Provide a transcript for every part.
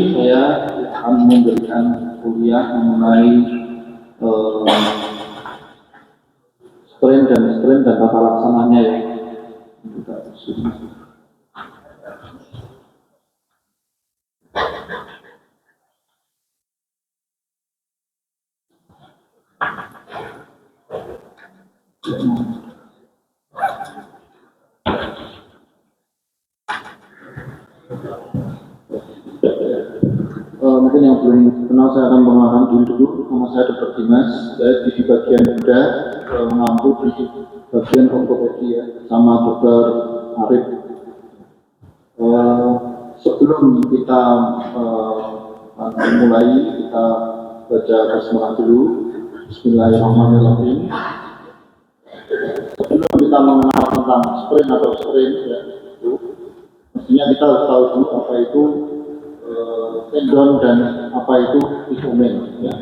saya akan memberikan kuliah mengenai sprint dan tata laksananya ya. Mungkin yang belum kenal saya akan mengenalkan diri dulu. Nama saya Dr. Dimas. Saya di bagian muda mengampu di bagian ortopedi ya, sama Dr. Arif. Sebelum kita mulai, kita baca basmalah dulu. Bismillahirrahmanirrahim. Sebelum kita mengenal tentang sprint atau sprint ya, itu mestinya kita harus tahu dulu apa itu tendon dan apa itu ligamen ya.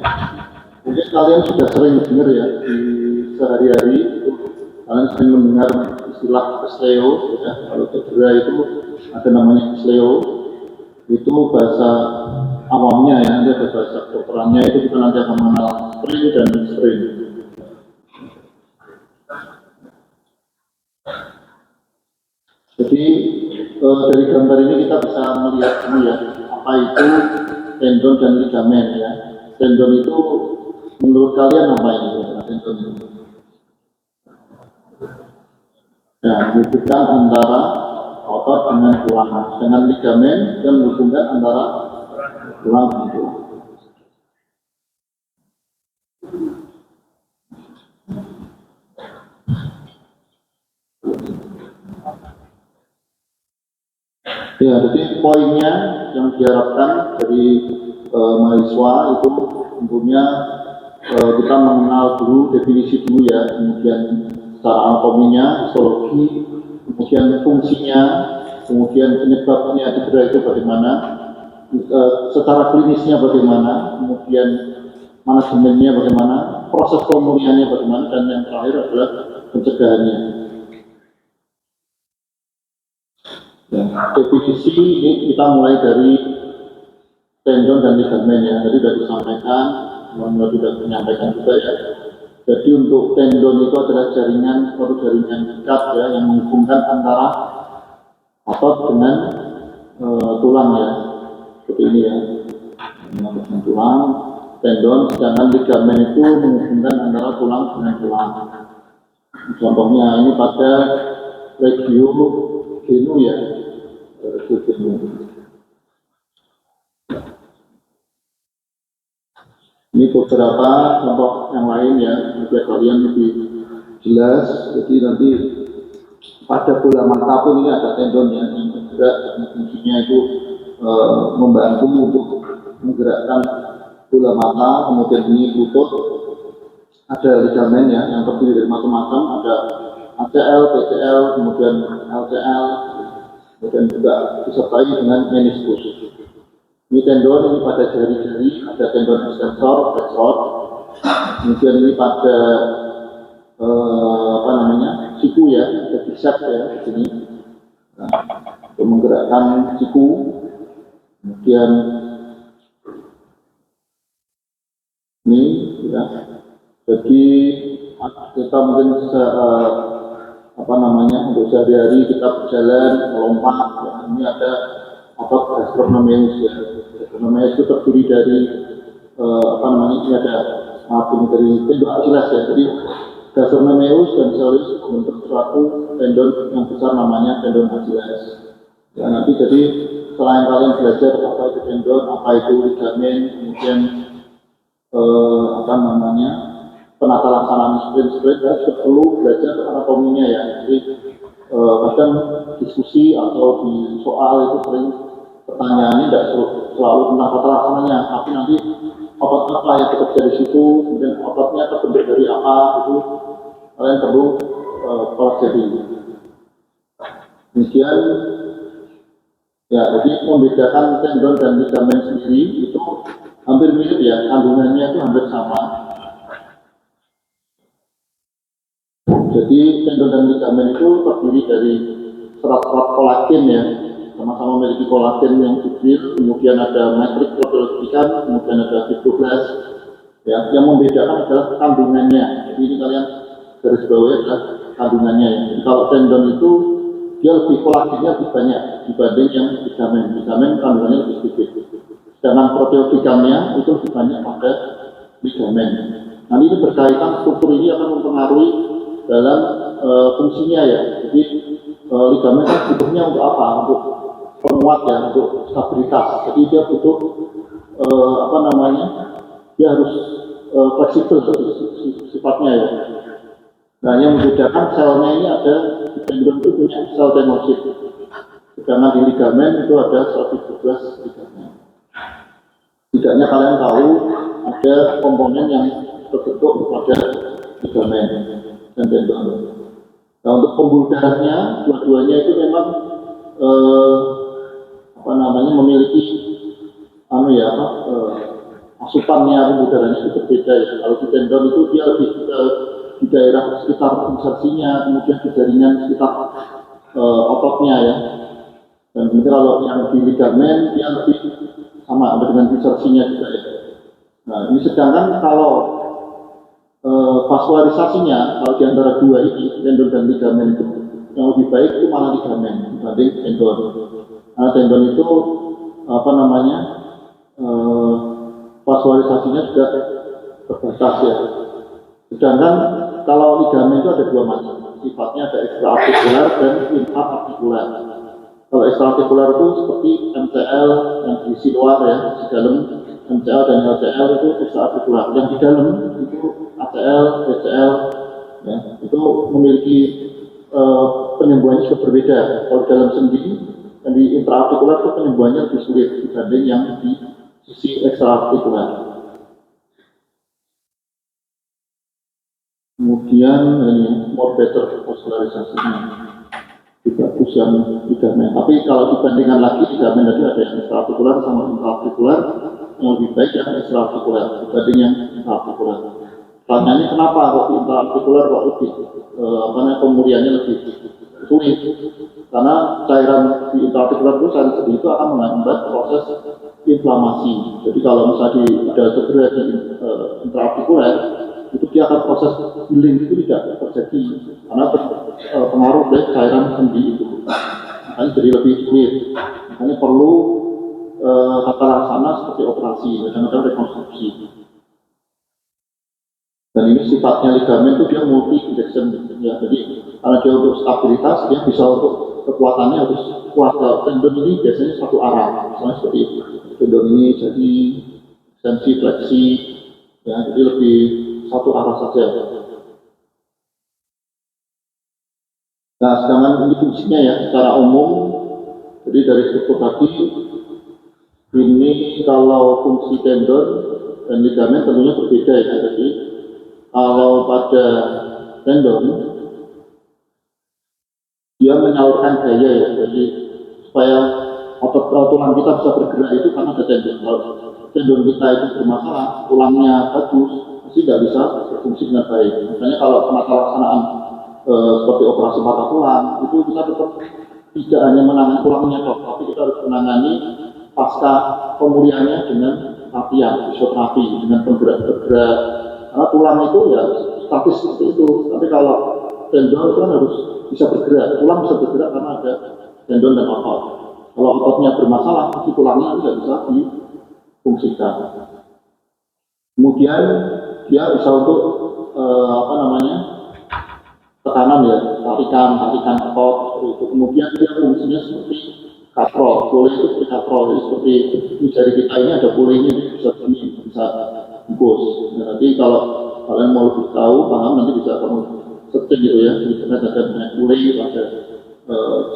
Mungkin kalian sudah sering dengar ya di sehari-hari itu, kalian sering mendengar istilah osleo ya. Kalau cedera itu ada namanya osleo, itu bahasa awamnya ya, nanti ada bahasa kedokterannya, itu kita nanti akan mengenal sprint dan sprint. Jadi dari gambar ini kita bisa melihat dulu ya, apa itu tendon dan ligamen ya. Tendon itu menurut kalian apa ini tendon itu? Nah, menghubungkan antara otot dengan tulang. Dengan ligamen yang menghubungkan antara tulang dan tulang. Ya, jadi poinnya yang diharapkan dari mahasiswa itu tentunya kita mengenal dulu definisi dulu ya, kemudian secara anatominya, histologi, kemudian fungsinya, kemudian penyebabnya cedera itu bagaimana, secara klinisnya bagaimana, kemudian manajemennya bagaimana, proses pemulihannya bagaimana, dan yang terakhir adalah pencegahannya. Ya, definisi ini kita mulai dari tendon dan ligamen ya. Tadi sudah disampaikan, sudah menyampaikan juga ya. Jadi untuk tendon itu adalah jaringan, suatu jaringan ikat ya, yang menghubungkan antara otot dengan tulang ya. Seperti ini ya, dengan tulang, tendon, sedangkan ligamen itu menghubungkan antara tulang dengan tulang. Contohnya ini pada regio genu ya. Ini beberapa contoh yang lain ya, biar kalian lebih jelas. Jadi nanti pada bola mata pun ini ada tendon yang bergerak, dan fungsinya itu membantu untuk menggerakkan bola mata. Kemudian ini lutut, ada ligamen ya, yang terdiri dari macam-macam, ada ACL, PCL, kemudian LCL, kemudian juga disertai dengan meniskus. Ini tendon, ini pada jari-jari, ada tendon extensor, flexor. Kemudian ini pada siku ya, ada bicep ya di sini. Nah, untuk menggerakkan siku. Kemudian ini ya. Jadi kita mungkin untuk sehari-hari kita berjalan, melompat ya. Ini ada otot gastrocnemius ya. Gastrocnemius itu terdiri dari ini ada dari tendon Achilles ya. Jadi gastrocnemius dan soleus membentuk suatu tendon yang besar namanya tendon Achilles. Ya, nanti jadi selain kalian belajar apa itu tendon, apa itu ligamen, kemudian penata laksanaan sprint ya, juga perlu belajar anatominya ya. Jadi kadang diskusi atau di soal itu sering pertanyaannya tidak selalu tentang tata laksananya, tapi nanti otot apa yang bekerja di situ, kemudian ototnya terbentuk dari apa, itu kalian perlu pelajari. Kemudian ya, jadi membedakan tendon dan ligamen sendiri itu hampir mirip ya, kandungannya itu hampir sama. Jadi tendon dan ligamen itu terdiri dari serat-serat kolagen ya. sama-sama memiliki kolagen yang kecil, kemudian ada matrik proteotikan, kemudian ada fibroblast. Ya, yang membedakan adalah kandungannya. Jadi ini kalian garis bawahnya adalah kandungannya. Jadi kalau tendon itu dia lebih kolagennya lebih banyak dibanding yang ligamen. Ligamen kandungannya lebih sedikit. Sedangkan proteotikannya itu lebih banyak pada ligamen. Nanti ini berkaitan, struktur ini akan mempengaruhi dalam fungsinya ya. Jadi ligamen kan butuhnya untuk apa? Untuk penguat ya, untuk stabilitas. Jadi dia butuh dia harus fleksibel sifatnya ya. Nah, yang membedakan selnya ini ada di tendon itu punya sel tenosit. Sedangkan di ligamen itu ada sel fibroblast ligamen. Tidaknya kalian tahu ada komponen yang terbentuk pada ligamen dan tendon. Nah, untuk pembuluh darahnya, dua-duanya itu memang memiliki asupannya pembuluh darahnya itu berbeda ya. Kalau di tendon itu dia lebih di daerah sekitar insersinya, kemudian di jaringan sekitar ototnya ya. Dan kemudian kalau yang di ligamen dia lebih sama dengan insersinya juga ya. Nah, ini sedangkan kalau vaskularisasinya, kalau di antara dua ini, tendon dan ligamen itu yang lebih baik itu malah ligamen dibanding tendon. Karena tendon itu vaskularisasinya juga terbatas ya. Sedangkan kalau ligamen itu ada dua macam, sifatnya ada ekstraartikular dan intraartikular. Kalau ekstraartikular itu seperti MCL yang diisi luar ya, di dalam MCL dan LCL itu ekstraartikular. Yang di dalam itu ACL, BCL, ya, itu memiliki penyembuhannya juga berbeda. Kalau di dalam sendi dan di intraartikular itu penyembuhannya lebih sulit dibanding yang di sisi ekstraartikular. Kemudian ini more better vaskularisasinya juga bagus yang ligamen. Tapi kalau dibandingkan lagi ligamen tadi ada yang ekstraartikular sama intraartikular, yang lebih baik yang ekstraartikular dibanding yang intraartikular. Pertanyaannya kenapa kok intraartikular kok lebih pemuriannya lebih sulit? Karena cairan di intraartikular itu cairan sendi itu akan menghambat proses inflamasi. Jadi kalau misalnya ada cedera di intraartikular, itu dia akan proses healing itu tidak terjadi karena pengaruh dari cairan sendi itu. Makanya jadi lebih sulit. Makanya perlu tata laksana seperti operasi, kadang-kadang rekonstruksi. Dan ini sifatnya ligamen itu dia multi injection ya. Jadi karena dia untuk stabilitas, dia bisa untuk kekuatannya harus kuat. Tendon ini biasanya satu arah, misalnya seperti itu. Tendon ini jadi ekstensi, fleksi, ya, jadi lebih satu arah saja. Nah, sedangkan ini fungsinya ya secara umum, jadi dari struktur tadi ini kalau fungsi tendon dan ligamen tentunya berbeda ya. Jadi kalau pada tendon dia menyalurkan daya ya, jadi supaya otot tulang kita bisa bergerak itu karena ada tendon. Kalau tendon kita itu bermasalah, tulangnya bagus, pasti nggak bisa berfungsi dengan baik. Misalnya kalau penata laksanaan seperti operasi patah tulang, itu kita tetap tidak hanya menangani tulangnya dok, tapi kita harus menangani pasca pemulihannya dengan latihan, fisioterapi, dengan bergerak. Karena tulang itu ya statis seperti itu, tapi kalau tendon itu kan harus bisa bergerak, tulang bisa bergerak karena ada tendon dan otot. Kalau ototnya bermasalah, pasti tulangnya tidak bisa difungsikan. Kemudian dia bisa untuk tekanan ya, tarikan otot seperti itu. Kemudian dia fungsinya seperti katrol, pule itu seperti katrol, jadi seperti di jari kita ini ada pulenya bisa bungkus. Nah, nanti kalau kalian mau lebih tahu, paham, nanti bisa kamu searching gitu ya, di internet ada pule, ada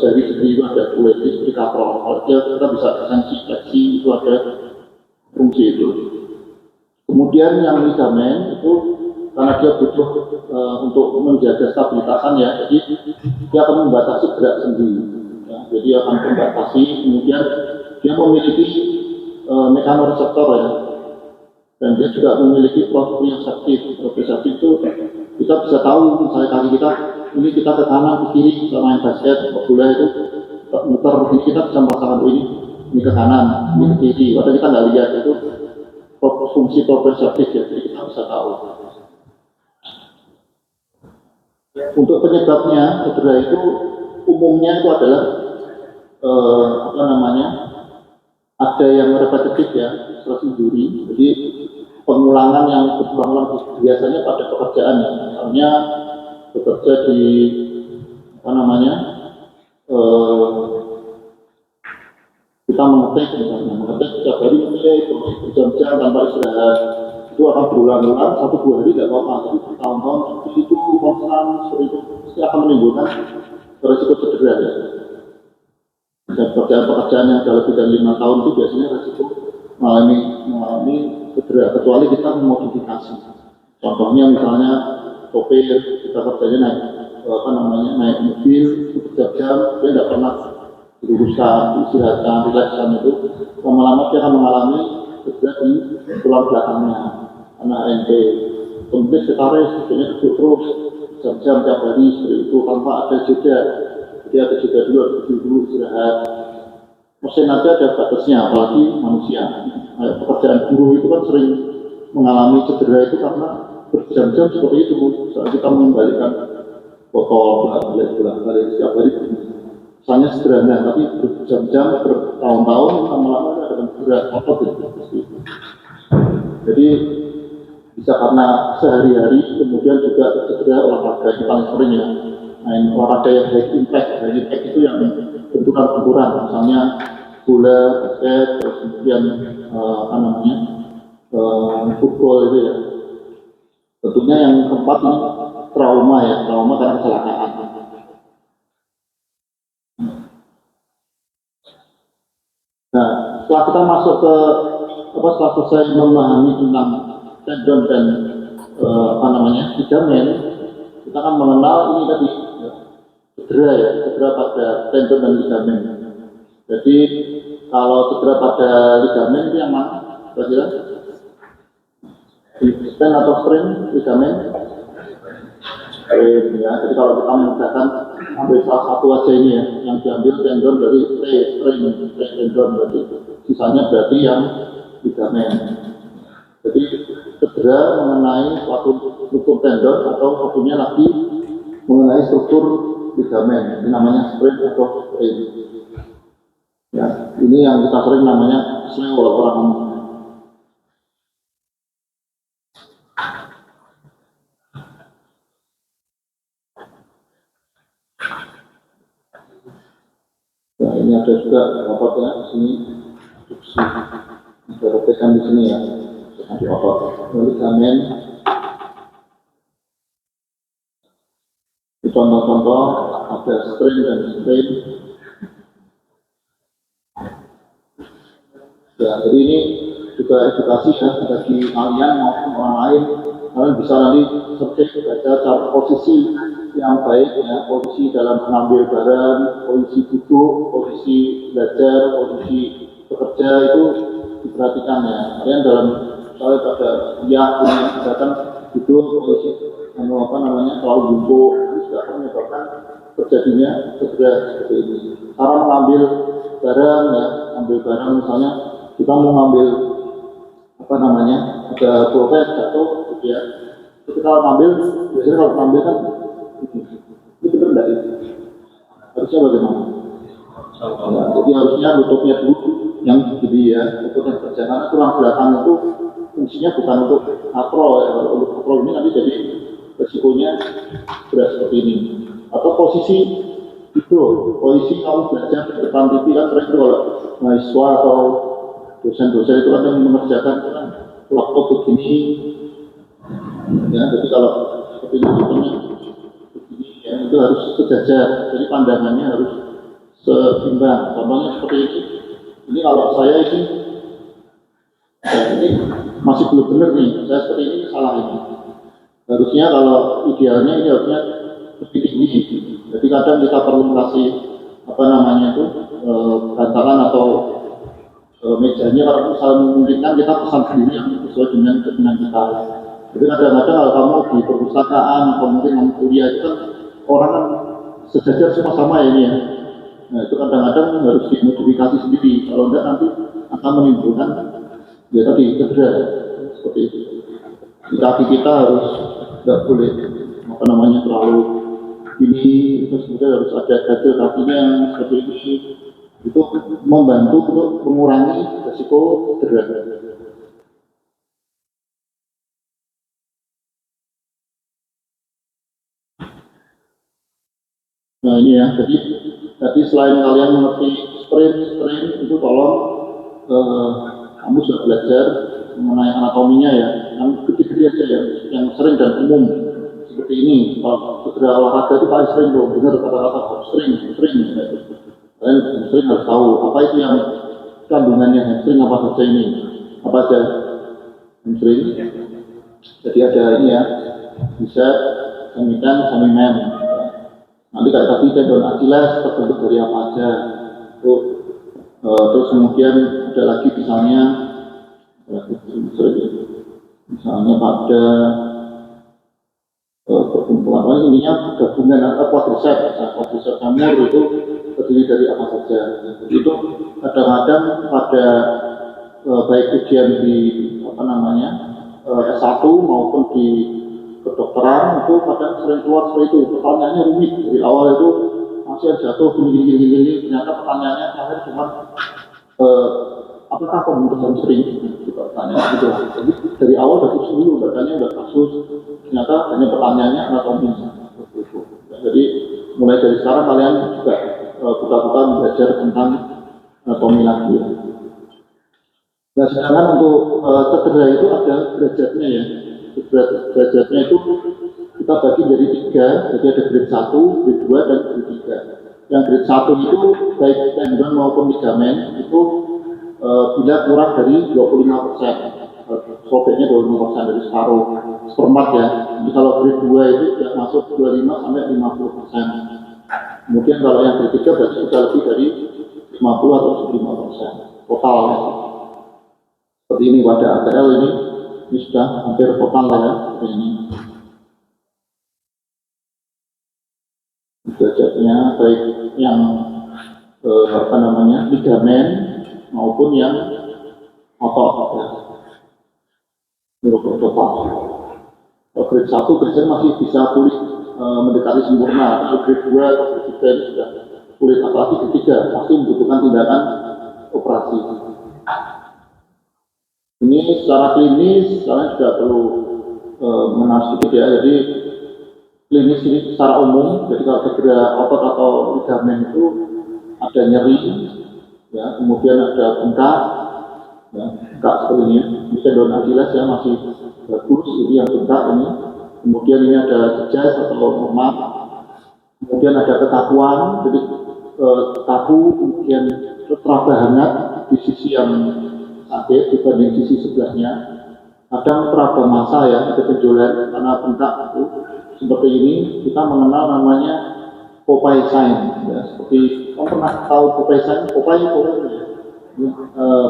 jari itu ada pule, itu seperti katrol. Kalau kita bisa ekstensi, fleksi, itu ada fungsi itu. Kemudian yang ligamen itu karena dia butuh untuk menjaga stabilitasan ya, jadi dia akan membatasi gerak sendi. Ya, jadi akan membatasi, kemudian dia memiliki mekanoreseptor ya, dan dia juga memiliki proprioceptif. Proprioceptif itu kita bisa tahu misalnya kaki kita ini kita ke kanan ke kiri, kita main basket, bola itu muter ini kita bisa merasakan ini ke kanan, ini ke kiri. Padahal kita nggak lihat itu fungsi proprioceptif ya, jadi kita bisa tahu. Untuk penyebabnya cedera itu umumnya itu adalah ada yang repetitif ya, stress injury. Jadi pengulangan yang berulang-ulang biasanya pada pekerjaan ya, misalnya bekerja di kita mengetik misalnya, mengetik setiap hari itu jam-jam tanpa istirahat, itu akan berulang-ulang 1-2 hari tidak apa-apa, tapi bertahun-tahun itu konstan seperti itu pasti akan menimbulkan risiko cedera ya. Dan pekerjaan yang sudah lebih dari 5 tahun itu biasanya risiko mengalami cedera, kecuali kita memodifikasi. Contohnya misalnya sopir, kita kerjanya naik mobil berjam-jam, dia tidak pernah diuruskan, istirahatkan, relakskan itu, lama-lama dia akan mengalami cedera di tulang belakangnya, karena ANT. Kemudian setaris, biasanya duduk terus jam-jam tiap hari seperti itu tanpa ada jeda. Jadi ada jeda dulu istirahat. Mesin aja ada batasnya, apalagi manusia. Pekerjaan buruh itu kan sering mengalami cedera itu karena berjam-jam seperti itu. Saat kita mengembalikan botol balik setiap hari, misalnya sederhana, tapi berjam-jam, bertahun-tahun, lama-lama ada cedera otot itu. Jadi bisa karena sehari-hari, kemudian juga cedera olahraga yang paling sering ya. Olahraga yang high impact itu yang benturan-benturan, misalnya bola, basket, terus kemudian football itu ya. Tentunya yang keempat ini trauma karena kecelakaan. Nah, setelah kita masuk ke setelah selesai memahami tentang tendon dan ligamen, kita akan mengenal ini tadi cedera pada tendon dan ligamen. Jadi kalau cedera pada ligamen itu yang mana? Kira-kira? Extend atau strain ligamen? Strain ya. Jadi kalau kita memudahkan ambil salah satu aja ini ya, yang diambil tendon dari strain tendon, berarti sisanya berarti yang ligamen. Jadi cedera mengenai suatu struktur tendon atau satunya lagi mengenai struktur ligamen, ini namanya sprain atau strain. Ya, ini yang kita sering namanya SLEO oleh orang umum. Nah, ini ada juga rapotnya di sini. Ada repesan di sini ya. Di otot ligamen. Contoh-contoh ada strain dan strain. Ya, jadi ini juga edukasi ya bagi kalian maupun orang lain. Kalian bisa nanti searching baca cara posisi yang baik ya, posisi dalam mengambil barang, posisi duduk, posisi belajar, posisi bekerja itu diperhatikan ya. Kalian dalam misalnya pada kuliah misalkan duduk posisi terlalu bungkuk, itu juga akan menyebabkan terjadinya cedera seperti ini. Cara mengambil barang ya, ambil barang misalnya kita mau ngambil ada pulpen jatuh gitu ya. Kita kalau ngambil, biasanya kalau ngambil kan ini benar enggak itu? Harusnya bagaimana? Ya, jadi harusnya lututnya dulu yang begini ya, lutut yang kerja, karena tulang belakang itu fungsinya bukan untuk akrol ya. Kalau untuk akrol ini nanti jadi resikonya berat seperti ini. Atau posisi itu, posisi kamu belajar di depan TV kan sering kalau mahasiswa atau dosen-dosen itu kan yang mengerjakan laptop begini ya, jadi kalau seperti ini ya, itu harus sejajar, jadi pandangannya harus seimbang. Contohnya seperti ini kalau saya ini masih belum benar nih, saya seperti ini salah ini. Harusnya kalau idealnya ini harusnya lebih tinggi. Jadi kadang kita perlu kasih bantalan atau mejanya kalau misalnya memungkinkan kita pesan sendiri yang sesuai dengan keinginan kita. Jadi kadang-kadang kalau kamu di perpustakaan atau mungkin kamu kuliah itu kan orang kan sejajar semua sama ya ini ya. Nah itu kadang-kadang harus dimodifikasi sendiri, kalau enggak nanti akan menimbulkan ya tadi cedera seperti itu. Di kaki kita harus tidak boleh apa namanya terlalu ini, terus kemudian harus ada gajah kakinya yang seperti ini, itu membantu untuk mengurangi resiko cedera. Nah ini ya, jadi selain kalian mengerti sprint itu tolong kamu sudah belajar mengenai anatominya ya, yang gede-gede aja ya, yang sering dan umum seperti ini. Kalau cedera olahraga itu paling sering loh, benar kata-kata sering. Kalian sering harus tahu apa itu yang kandungannya hamstring apa saja ini, apa aja hamstring. Jadi ada ini ya, bisa semitan, semimen. Nanti kayak tadi tendon Achilles terbentuk dari apa aja. Terus kemudian ada lagi misalnya pada perkumpulan intinya gabungan atau quadriceps femur itu terdiri dari apa saja. Jadi itu kadang-kadang pada baik ujian di apa namanya S1 maupun di kedokteran itu kadang sering keluar seperti itu, pertanyaannya rumit dari awal itu masih jatuh gini, ternyata pertanyaannya akhir cuma apakah pembentukan sering pertanyaan gitu. Jadi dari awal udah kasus dulu, katanya udah kasus, ternyata hanya pertanyaannya anatomi. Jadi mulai dari sekarang kalian juga buka-buka belajar tentang anatomi lagi. Nah sedangkan untuk cedera itu ada derajatnya ya. Derajatnya itu kita bagi dari 3, jadi ada grade 1, grade 2, dan grade 3. Yang grade 1 itu baik tendon maupun ligamen itu bila kurang dari 25%, sobeknya 25% dari separuh seperempat ya. Jadi kalau grade 2 itu tidak masuk 25 sampai 50%. Kemudian kalau yang grade 3 berarti sudah lebih dari 50 atau 75% total ya. Seperti ini pada ATL ini sudah hampir total ya ini. Derajatnya baik yang apa namanya ligamen maupun yang otot ya. Untuk total. Grade 1 biasanya masih bisa pulih mendekati sempurna. Kalau grade 2 atau grade 3 sudah pulih, apalagi grade 3 pasti membutuhkan tindakan operasi. Ini secara klinis, kalian juga perlu mengenal sedikit ya. Jadi klinis ini secara umum, jadi kalau cedera otot atau ligamen itu ada nyeri, ya, kemudian ada bengkak, ya, bengkak seperti ini. Ini tendon Achilles ya masih bagus, ini yang bengkak ini. Kemudian ini ada jejas atau lemak, kemudian ada kekakuan, jadi kaku, kemudian teraba hangat di sisi yang sakit dibanding sisi sebelahnya. Kadang teraba massa ya, ada benjolan karena bengkak itu. Seperti ini kita mengenal namanya Popeye sign ya, seperti kamu pernah tahu Popeye sign? Popeye itu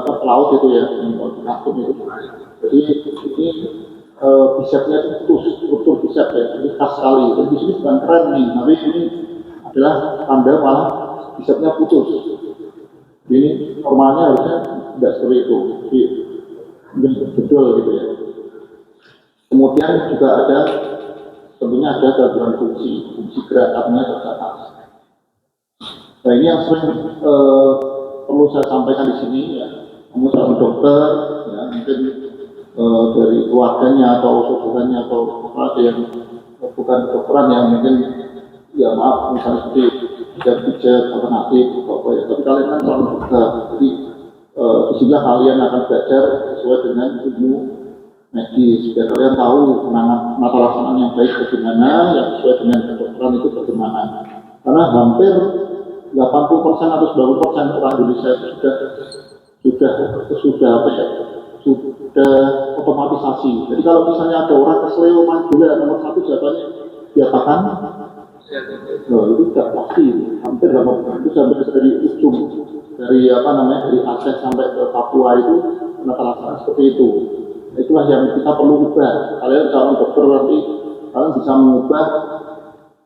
pelaut itu ya, akun itu. Jadi ini bisepnya itu struktur bisep ya, ini khas sekali. Dan di sini bukan keren nih, tapi ini adalah tanda malah bisepnya putus. Ini normalnya harusnya tidak seperti itu, jadi betul gitu ya. Kemudian juga ada tentunya ada gangguan fungsi gerakannya terbatas. Nah ini yang sering perlu saya sampaikan di sini ya. Kamu seorang dokter, ya, mungkin dari keluarganya atau saudaranya atau ada yang bukan kedokteran yang mungkin ya maaf misalnya seperti pijat alternatif atau apa ya. Tapi kalian kan seorang dokter, jadi disinilah kalian akan belajar sesuai dengan ilmu medis, biar kalian tahu mata laksanaan yang baik bagaimana, yang sesuai dengan kedokteran itu bagaimana. Karena hampir 80% atau 90% orang Indonesia sudah apa ya, sudah otomatisasi. Jadi kalau misalnya ada orang kesleo main bola nomor 1 jawabannya diapakan? Itu tidak pasti, hampir 80% itu sampai dari ujung, dari apa namanya, dari Aceh sampai ke Papua itu mata laksanaan seperti itu. Itulah yang kita perlu ubah. Kalian calon dokter nanti kalian bisa mengubah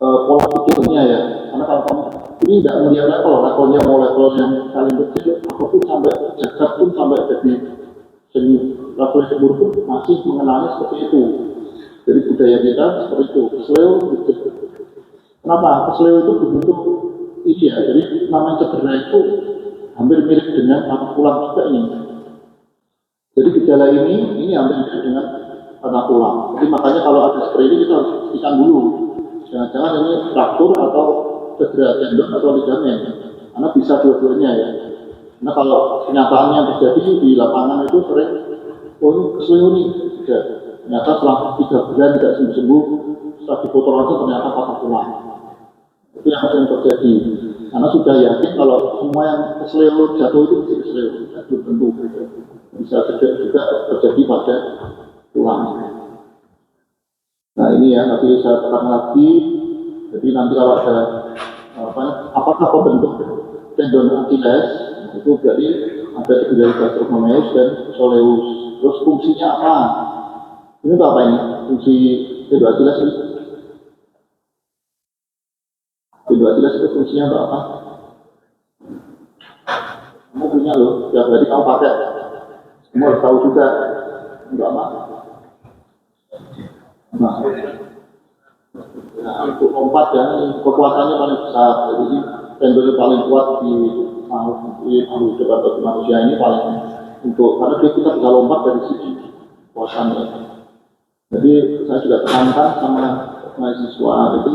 pola pikirnya ya. Karena kalau kamu ini nggak melihat levelnya mau level yang paling kecil, apapun sampai jagat pun sampai jadi level yang buruk pun masih mengenalnya seperti itu. Jadi budaya kita seperti itu. Kesleo, gitu. Kenapa? Kesleo itu berbentuk ini ya. Jadi namanya cedera itu hampir mirip dengan patah tulang juga ini. Jadi gejala ini hampir mirip dengan patah tulang. Jadi makanya kalau ada seperti ini kita harus pastikan dulu. Jangan-jangan ini fraktur atau cedera tendon atau ligamen. Karena bisa dua-duanya ya. Nah kalau kenyataannya terjadi di lapangan itu sering, oh ini kesleo nih, ya. Ternyata setelah 3 bulan tidak sembuh-sembuh, setelah dipotong aja ternyata patah tulang. Itu yang sering terjadi. Karena sudah yakin kalau semua yang kesleo jatuh itu bisa kesleo, belum tentu. Bisa juga terjadi pada tulang. Nah ini ya, nanti saya tekan lagi. Jadi nanti kalau ada apakah bentuk tendon Achilles itu berarti ada cedera gastrocnemius dan soleus. Terus fungsinya apa? Ini tuh apa ini? Fungsi tendon Achilles ini? Tendon Achilles itu fungsinya untuk apa? Kamu punya loh, ya berarti kamu pakai. Kamu harus tahu juga untuk apa? Nah, untuk lompat ya, kekuatannya paling besar. Jadi tendon paling kuat di makhluk hidup atau di manusia ini paling untuk karena kita bisa lompat dari sini kekuatannya. Jadi saya juga tekankan sama mahasiswa itu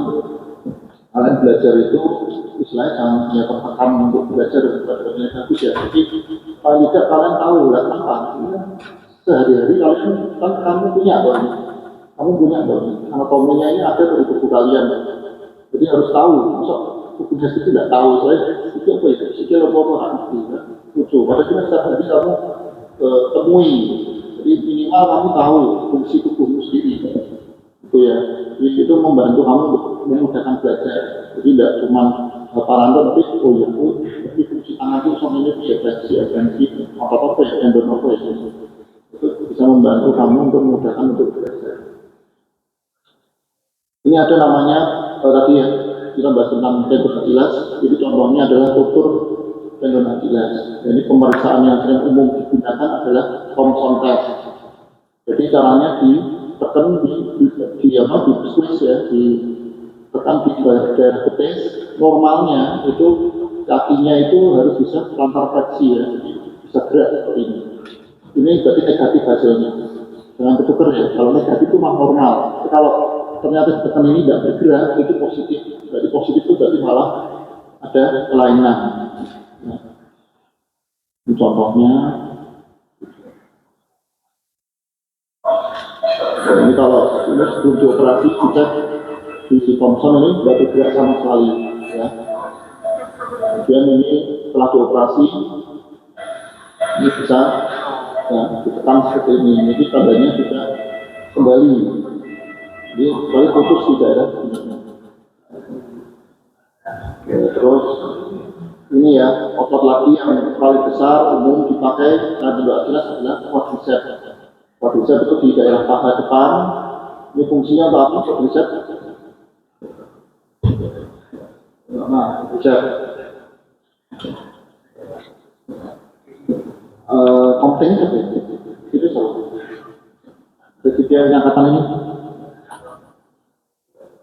kalian belajar itu istilahnya jangan punya tertekan untuk belajar dan bagus ya. Jadi paling tidak kalian tahu lah apa sehari-hari kalian kan kamu punya dong. Kamu punya dong, anatominya ini ada dari tubuh kalian. Jadi harus tahu, masa tubuhnya itu tidak tahu, saya itu apa ya, sikil apa nanti, lucu. Pada cuma setiap hari kamu temui, jadi minimal kamu tahu fungsi tubuhmu sendiri. Itu ya, jadi itu membantu kamu untuk memudahkan belajar. Jadi tidak cuma hafalan tapi oh ya, tapi fungsi tangan itu sama ini ya, fleksi, apa ya, tendon apa ya, itu bisa membantu kamu untuk memudahkan untuk belajar. Ini ada namanya tadi ya kita bahas tentang tendon Achilles. Jadi contohnya adalah struktur tendon Achilles. Jadi pemeriksaan yang sering umum digunakan adalah Thompson test. Jadi caranya ditekan di squeeze ya, ditekan di daerah betis. Normalnya itu kakinya itu harus bisa transversi ya, jadi bisa gerak seperti ini. Ini berarti negatif hasilnya. Jangan ketukar ya. Kalau negatif itu mah normal. Kalau ternyata ditekan ini tidak bergerak, itu positif. Berarti positif itu berarti malah ada kelainan. Nah, ini contohnya. Nah, ini kalau ini sebelum dioperasi kita di Thompson ini tidak bergerak sama sekali. Ya. Kemudian ini setelah dioperasi ini bisa ya, ditekan seperti ini. Jadi tandanya bisa kembali. Jadi kembali putus di daerah ini. Terus ini ya otot lagi yang paling besar umum dipakai dan juga jelas adalah quadriceps. Quadriceps itu di daerah paha depan. Ini fungsinya untuk apa? Quadriceps. Nah, quadriceps. Penting seperti itu salah. Jadi dia yang kata ini.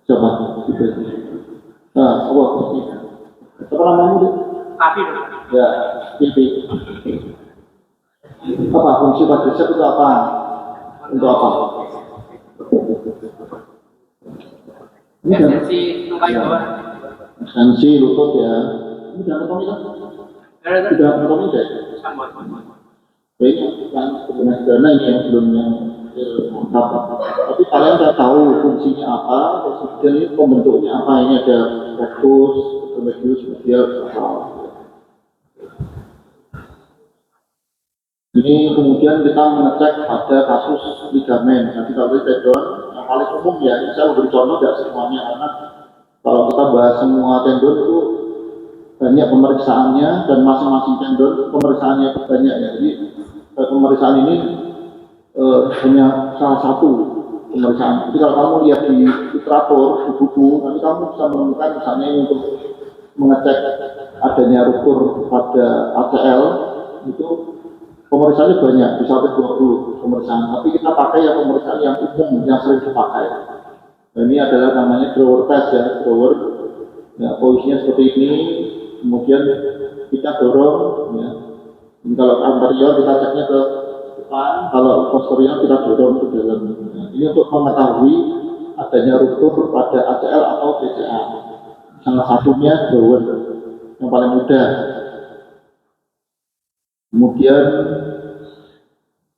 Coba. Nah, Allah. Apa namanya? Afi. Ya, Pilpi. Apa fungsi quadriceps itu apa? Untuk apa? Ini kan Esensi tungkai bawah. Esensi lutut ya. Ini jangan anatomi kan? Tidak anatomi deh. Ini yang sederhana ini yang sebelumnya mantap. Tapi kalian sudah tahu fungsinya apa, terus kemudian ini pembentuknya apa? Ini ada rectus, medius, medial, ini kemudian kita mengecek pada kasus ligamen. Nanti kalau tendon yang paling umum ya, saya beri contoh tidak semuanya karena kalau kita bahas semua tendon itu banyak pemeriksaannya dan masing-masing tendon pemeriksaannya itu banyak ya. Jadi pemeriksaan ini hanya salah satu pemeriksaan. Jadi kalau kamu lihat di literatur, di buku, nanti kamu bisa menemukan misalnya untuk mengecek adanya ruptur pada ACL itu pemeriksaannya banyak, bisa sampai 20 pemeriksaan, tapi kita pakai yang pemeriksaan yang umum, yang sering dipakai. Nah, ini adalah namanya drawer test ya, drawer. Ya, posisinya seperti ini, kemudian kita dorong, ya. Ini kalau anterior kita ceknya ke depan, kalau posterior kita dorong ke dalam. Nah, ini untuk mengetahui adanya ruptur pada ACL atau PCA. Salah satunya drawer yang paling mudah. Kemudian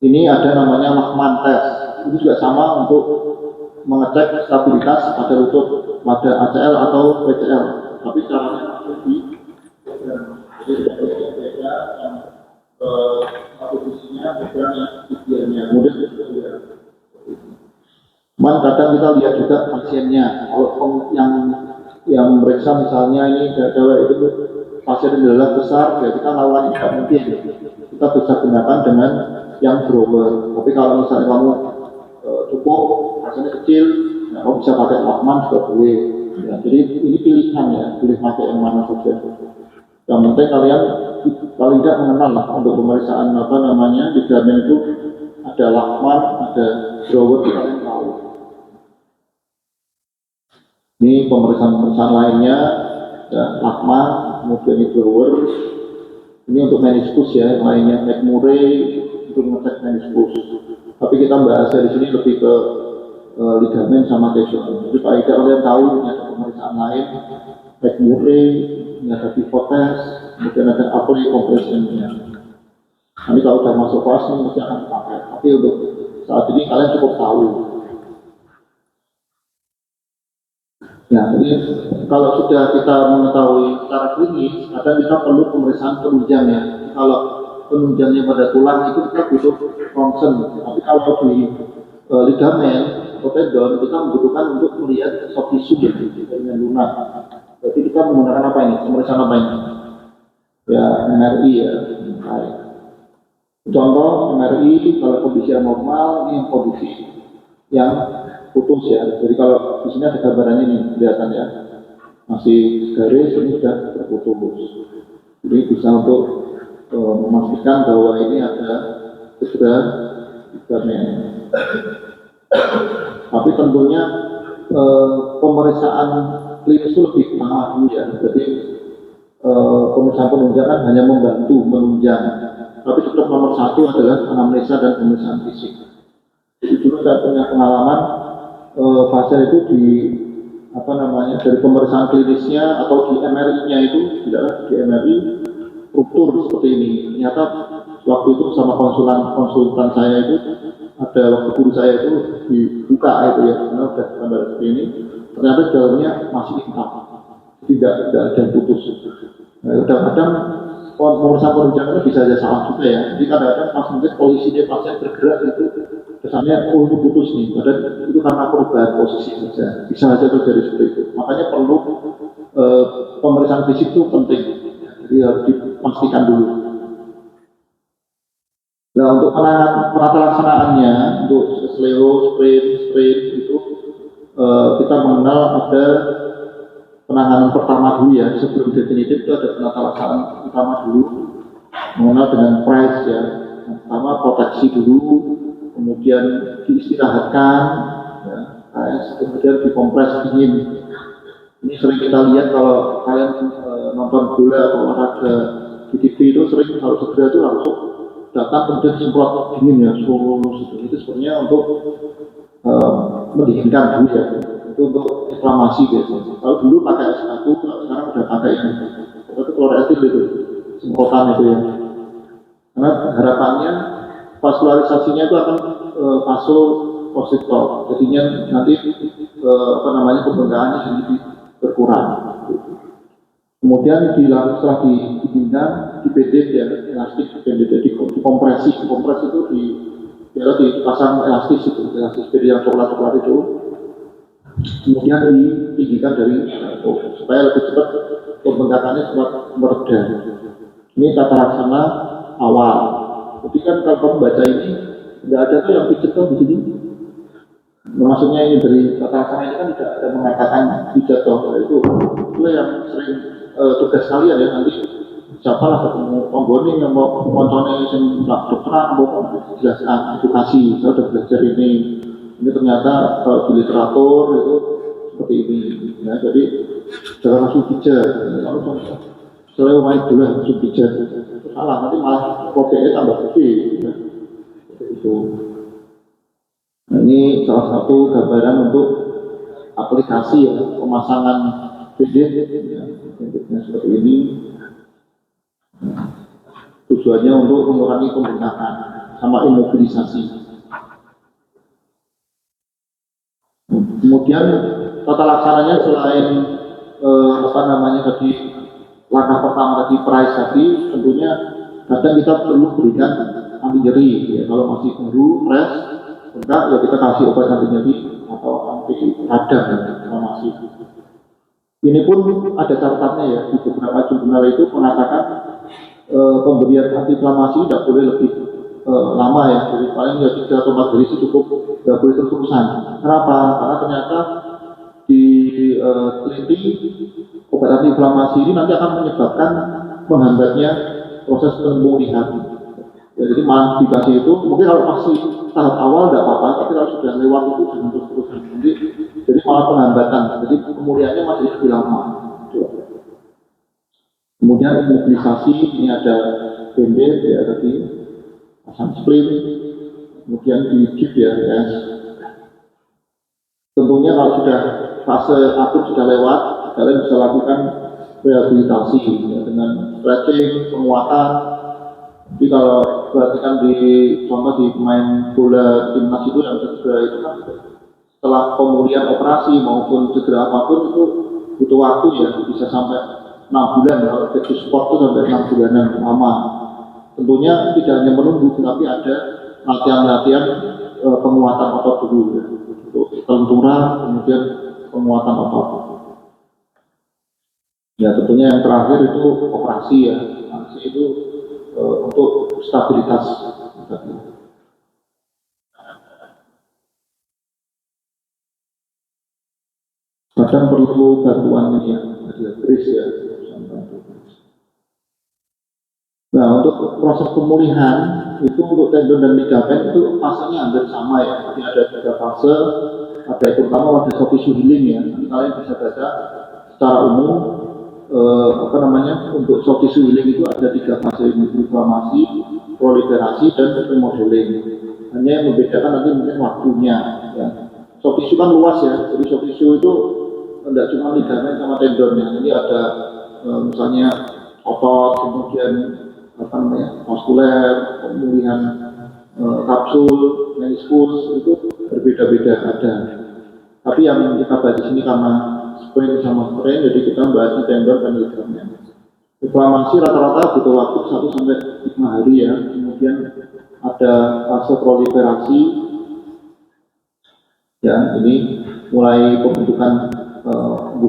ini ada namanya Lachman test. Itu juga sama untuk mengecek stabilitas pada lutut pada ACL atau PCL. Tapi caranya lebih beda yang satu sisinya beda yang idealnya. Kemudian kadang kita lihat juga pasiennya. Kalau yang meriksa misalnya ini cewek itu pasien adalah besar, ya kita lawan tidak mungkin. Kita bisa gunakan dengan yang drawer. Tapi kalau misalnya kamu cukup hasilnya kecil, ya kamu bisa pakai Lachman juga boleh. Ya, jadi ini pilihan ya, pilih pakai yang mana saja. Yang penting kalian paling tidak mengenal lah untuk pemeriksaan apa namanya ligamen itu ada Lachman, ada drawer, kalian tahu. Ini pemeriksaan lainnya, ya, Lachman, kemudian drawer. Ini untuk meniskus ya, yang lainnya McMurray untuk ngecek meniskus. Tapi kita bahasnya di sini lebih ke ligamen sama tendon. Jadi Pak Ida kalian tahu ini ada pemeriksaan lain, McMurray, ini ada pivot test, kemudian ada Apple compressionnya. Nanti kalau sudah masuk kelas ini mesti akan dipakai. Tapi untuk saat ini kalian cukup tahu. Nah, jadi kalau sudah kita mengetahui secara klinis, kadang kita perlu pemeriksaan penunjang ya. Kalau penunjangnya pada tulang itu kita butuh ronsen. Tapi kalau di ligamen atau tendon kita membutuhkan untuk melihat soft tissue ya, dengan lunak. Jadi kita menggunakan apa ini? Pemeriksaan apa ini? Ya, MRI ya. Contoh MRI kalau kondisi normal, ini yang kondisi yang putus ya. Jadi kalau di sini ada gambarannya ini kelihatan ya, masih garis, ini sudah terputus. Jadi bisa untuk memastikan bahwa ini ada cedera ligamen. Tapi tentunya pemeriksaan klinis itu lebih utama dulu ya. Jadi pemeriksaan penunjang kan hanya membantu menunjang. Tapi tetap nomor satu adalah anamnesa dan pemeriksaan fisik. Jadi dulu saya punya pengalaman pasien itu di apa namanya dari pemeriksaan klinisnya atau di MRI-nya itu tidak di MRI ruptur seperti ini. Ternyata waktu itu sama konsultan saya itu ada waktu guru saya itu dibuka itu ya, karena sudah gambar seperti ini. Ternyata dalamnya masih hitam, tidak ada yang putus. Nah, kadang-kadang pemeriksaan penunjang bisa aja salah juga ya. Jadi kadang-kadang pas mungkin posisinya pasien bergerak itu kesannya itu putus nih, padahal itu karena perubahan posisi saja. Bisa saja terjadi seperti itu. Makanya perlu pemeriksaan fisik itu penting. Jadi harus dipastikan dulu. Nah untuk penata laksanaannya untuk sleo, sprint itu kita mengenal ada penanganan pertama dulu ya, sebelum definitif itu ada penata laksanaan pertama dulu, mengenal dengan price ya. Pertama proteksi dulu, kemudian diistirahatkan, ya, kemudian dikompres dingin. Ini sering kita lihat kalau kalian nonton bola atau olahraga di TV itu sering kalau segera itu langsung datang kemudian disemprot dingin ya, itu sebenarnya untuk mendinginkan dulu ya, itu untuk inflamasi biasanya. Kalau dulu pakai S1, sekarang udah pakai ini, itu kloretil itu, semprotan itu ya. Karena harapannya vasularisasinya itu akan vasokonstriktor, jadinya nanti apa namanya pembengkakannya sedikit berkurang. Kemudian setelah dipindah, dipendek ya, elastik dipendek, dikompresi. Kompres itu dipasang elastis itu, elastis bedi yang coklat-coklat itu. Kemudian ditinggikan dari supaya lebih cepat pembengkakannya cepat mereda. Ini tata laksana awal. Jadi kan kalau kamu baca ini, tidak ada tuh yang pijet tuh di sini. Maksudnya ini dari tata cara ini kan tidak ada mengatakan tidak toh, itu yang sering tugas kalian ya nanti siapa lah ketemu penggoni yang mau konconnya yang dokteran mau jelaskan edukasi saya sudah belajar ini ternyata kalau di literatur itu seperti ini ya, jadi jangan langsung bijak kalau selalu main bola langsung bijak salah nanti malah kodenya tambah gede ya. Itu. Nah, ini salah satu gambaran untuk aplikasi ya, pemasangan PD ya, seperti ini. Tujuannya untuk mengurangi pembengkakan sama imobilisasi. Kemudian tata laksananya selain tadi langkah pertama tadi price tadi, tentunya kadang kita perlu berikan anti nyeri ya, kalau masih baru fresh enggak ya kita kasih obat anti nyeri atau anti radang ya, inflamasi. Ini pun ada catatannya ya, di beberapa jurnal itu mengatakan pemberian anti inflamasi tidak boleh lebih lama ya, jadi paling ya 3 atau 4 hari itu cukup, tidak boleh terus-terusan. Kenapa? Karena ternyata diteliti obat anti inflamasi ini nanti akan menyebabkan menghambatnya proses pemulihan. Ya, jadi malah dikasih itu mungkin kalau masih tahap awal tidak apa-apa, tapi kalau sudah lewat itu jangan terus-terusan. Jadi malah penghambatan, jadi pemulihannya masih lebih lama. Kemudian mobilisasi ini ada bandage ya tadi, pasang splint, kemudian di gip ya. Tentunya kalau sudah fase akut sudah lewat, kalian bisa lakukan rehabilitasi ya, dengan stretching, penguatan. Jadi kalau perhatikan di contoh di pemain bola timnas itu yang cedera itu kan setelah pemulihan operasi maupun cedera apapun itu butuh waktu ya, bisa sampai 6 bulan ya, kalau sport itu sampai 6 bulanan lama. Tentunya tidak hanya menunggu, tapi ada latihan-latihan penguatan otot dulu ya, untuk kelenturan, kemudian penguatan otot. Ya tentunya yang terakhir itu operasi ya, operasi itu untuk stabilitas. Kadang perlu bantuan ini ya, bris ya. Nah untuk proses pemulihan itu untuk tendon dan ligamen itu fasenya hampir sama ya. Jadi ada 3 fase, ada terutama ada soft tissue healing ya. Nanti kalian bisa baca secara umum untuk soft tissue healing itu ada 3 fase, inflamasi, proliferasi, dan remodeling. Hanya yang membedakan nanti mungkin waktunya. Ya. Soft tissue kan luas ya, jadi soft tissue itu tidak cuma ligamen sama tendon ya. Jadi ada misalnya otot, kemudian muskuler, pemulihan kapsul, meniskus itu berbeda-beda ada. Tapi yang kita bahas di sini karena sprain sama sprain, jadi kita bahas tendon dan ligamen. Inflamasi rata-rata butuh waktu 1 sampai 5 hari ya. Kemudian ada fase proliferasi. Ya, ini mulai pembentukan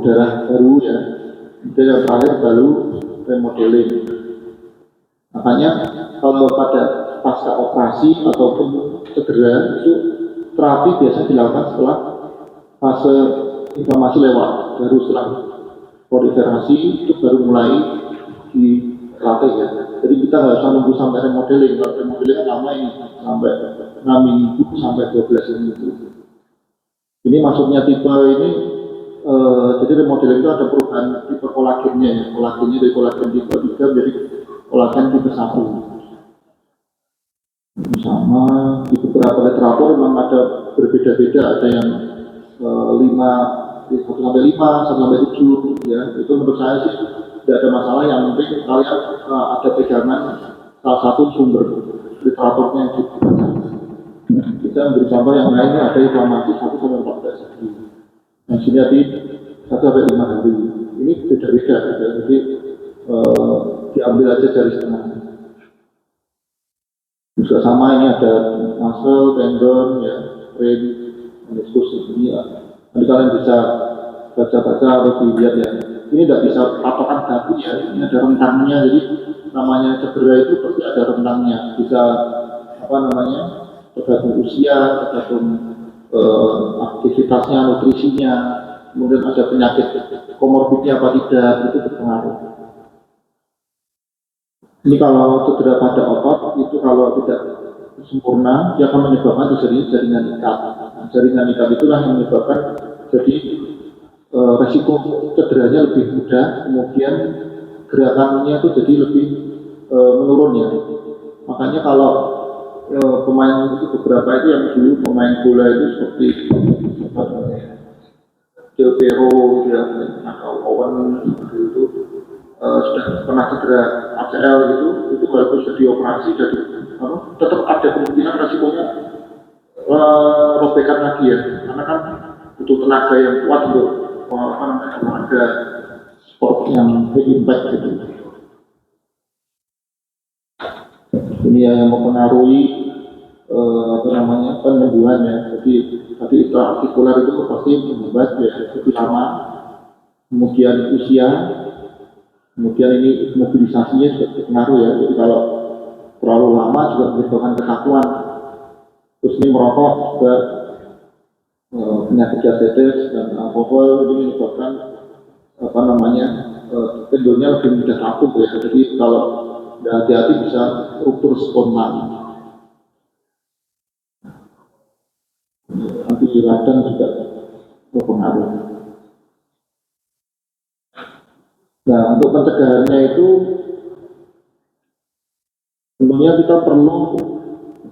darah baru ya. Kemudian yang terakhir baru remodeling. Makanya kalau pada pasca operasi ataupun cedera itu terapi biasa dilakukan setelah fase inflamasi lewat, baru setelah proliferasi itu baru mulai dilatih ya. Jadi kita nggak usah nunggu sampai remodeling. Kalau remodeling kan lama ini sampai 6 minggu sampai 12 minggu. Ini maksudnya tipe ini jadi remodeling itu ada perubahan tipe kolagennya ya. Kolagennya dari kolagen tipe 3 menjadi kolagen tipe 1. Sama di beberapa literatur memang ada berbeda-beda, ada yang 1 sampai 5, 1 sampai 7 ya. Itu menurut saya sih tidak ada masalah, yang penting kalian ada pegangan salah satu sumber literaturnya yang dibaca. Kita ambil contoh yang lainnya ada inflamasi 1 sampai 14 hari. Nah sini tadi 1 sampai 5 hari. Ini beda-beda ya. Jadi diambil aja dari setengah. Juga sama ini ada muscle, tendon, ya, sprain, meniskus ini ya. Nanti kalian bisa baca-baca atau dilihat ya. Ini tidak bisa patokan baku ya. Ini ada rentangnya. Jadi namanya cedera itu pasti ada rentangnya. Bisa tergantung usia, tergantung aktivitasnya, nutrisinya, kemudian ada penyakit komorbidnya apa tidak, itu berpengaruh. Ini kalau cedera pada otot, itu kalau tidak sempurna, dia akan menyebabkan jaringan ikat. Nah, jaringan ikat itulah yang menyebabkan jadi resiko cederanya lebih mudah, kemudian gerakannya itu jadi lebih menurun ya. Makanya kalau pemain itu beberapa itu yang dulu pemain bola itu seperti Del Piero ya, atau Owen itu sudah pernah cedera ACL gitu, itu walaupun sudah dioperasi jadi tetap ada kemungkinan resikonya robekan lagi ya, karena kan butuh tenaga yang kuat untuk olahraga sport yang high impact gitu. Ini yang mempengaruhi penyembuhan ya. Jadi tadi artikular itu pasti membuat ya lebih lama, kemudian usia, kemudian ini mobilisasinya juga berpengaruh ya. Jadi kalau terlalu lama juga menyebabkan kekakuan. Terus ini merokok juga penyakit diabetes dan alkohol ini menyebabkan tendonnya lebih mudah rapuh ya. Jadi kalau tidak hati-hati bisa ruptur spontan. Nanti radang juga berpengaruh. Nah, untuk pencegahannya itu tentunya kita perlu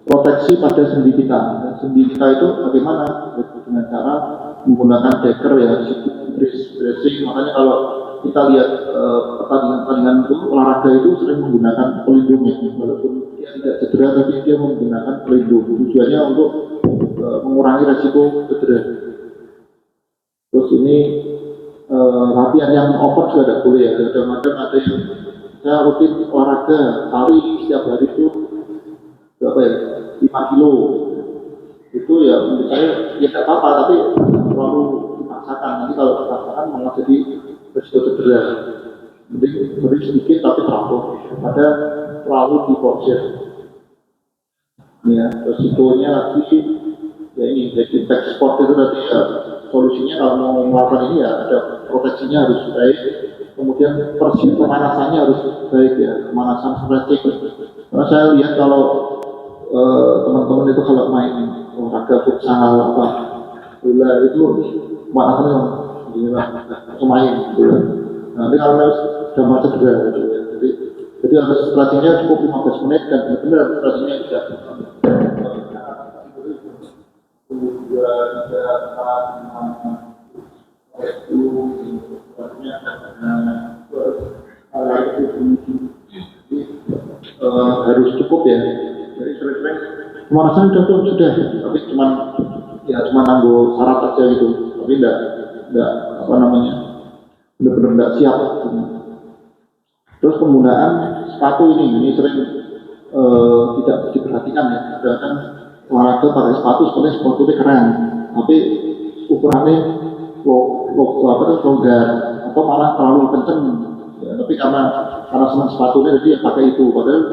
proteksi pada sendi kita. Dan sendi kita itu bagaimana? Dengan cara menggunakan deker ya, bracing. Makanya kalau kita lihat pertandingan itu olahraga itu sering menggunakan pelindung ya, walaupun dia tidak cedera tapi dia menggunakan pelindung. Tujuannya untuk mengurangi resiko cedera. Terus ini latihan yang over juga tidak boleh ya. Kadang-kadang ada yang saya rutin olahraga lari setiap hari itu berapa ya, 5 kilo. Itu ya menurut saya ya tidak apa-apa, tapi terlalu dipaksakan. Nanti kalau dipaksakan malah jadi resiko cedera. Mending sedikit tapi teratur. Ada terlalu diporsir. Ya, resikonya lagi ya ini jadi impact sport itu tadi ya, solusinya kalau mau melakukan ini ya ada proteksinya harus baik, kemudian pemanasannya harus baik ya, pemanasan stretching. Karena saya lihat kalau teman-teman itu kalau main olahraga futsal apa bola itu pemanasannya main gitu ya. Nanti kalau sudah cedera gitu ya. Jadi harus stretchingnya cukup 15 menit dan benar-benar stretchingnya tidak harus cukup ya. Jadi sering-sering pemanasan sudah, tapi cuma nanggo syarat aja gitu, tapi enggak benar-benar enggak siap. Terus penggunaan sepatu ini sering tidak diperhatikan ya. Sedangkan olahraga pakai sepatu seperti sepatunya keren, tapi ukurannya longgar atau malah terlalu kenceng. Ya, tapi karena senang sepatunya jadi pakai itu. Padahal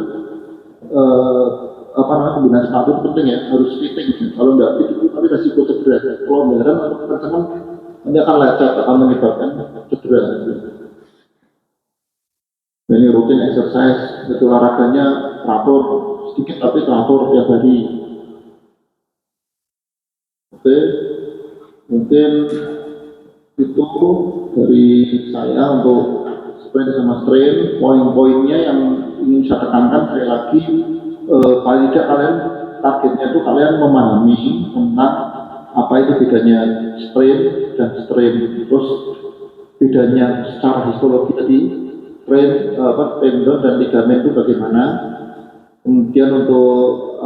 penggunaan sepatu itu penting ya, harus fitting. Kalau enggak fit itu tapi resiko cedera. Kelonggaran atau kekencengan nanti akan lecet, akan menyebabkan cedera. Nah, ini rutin exercise, itu olahraganya teratur, sedikit tapi teratur tiap hari. Oke, mungkin itu dari saya untuk sprint sama strain. Poin-poinnya yang ingin saya tekankan sekali lagi, paling tidak kalian targetnya itu kalian memahami tentang apa itu bedanya sprint dan strain, terus bedanya secara histologi tadi tendon dan ligamen itu bagaimana, kemudian untuk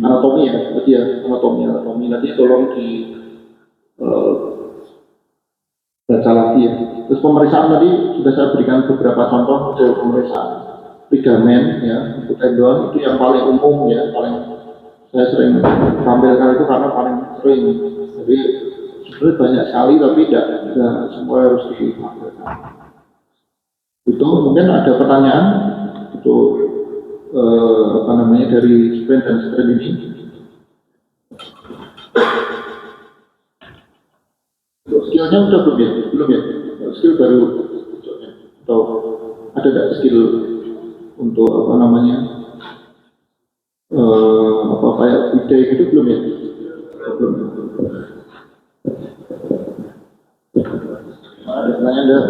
anatomi ya, tadi ya anatomi nanti tolong di baca lagi ya. Terus pemeriksaan tadi sudah saya berikan beberapa contoh untuk pemeriksaan ligamen ya, untuk tendon itu yang paling umum ya, paling saya sering tampilkan itu karena paling sering. Jadi sebenarnya banyak sekali tapi tidak semua harus ditampilkan. Itu mungkin ada pertanyaan untuk dari sprint dan strain ini. skillnya udah belum ya? Belum ya? Skill baru atau ada nggak skill untuk apa namanya apa kayak ide gitu belum ya? Belum. Ada pertanyaan ada?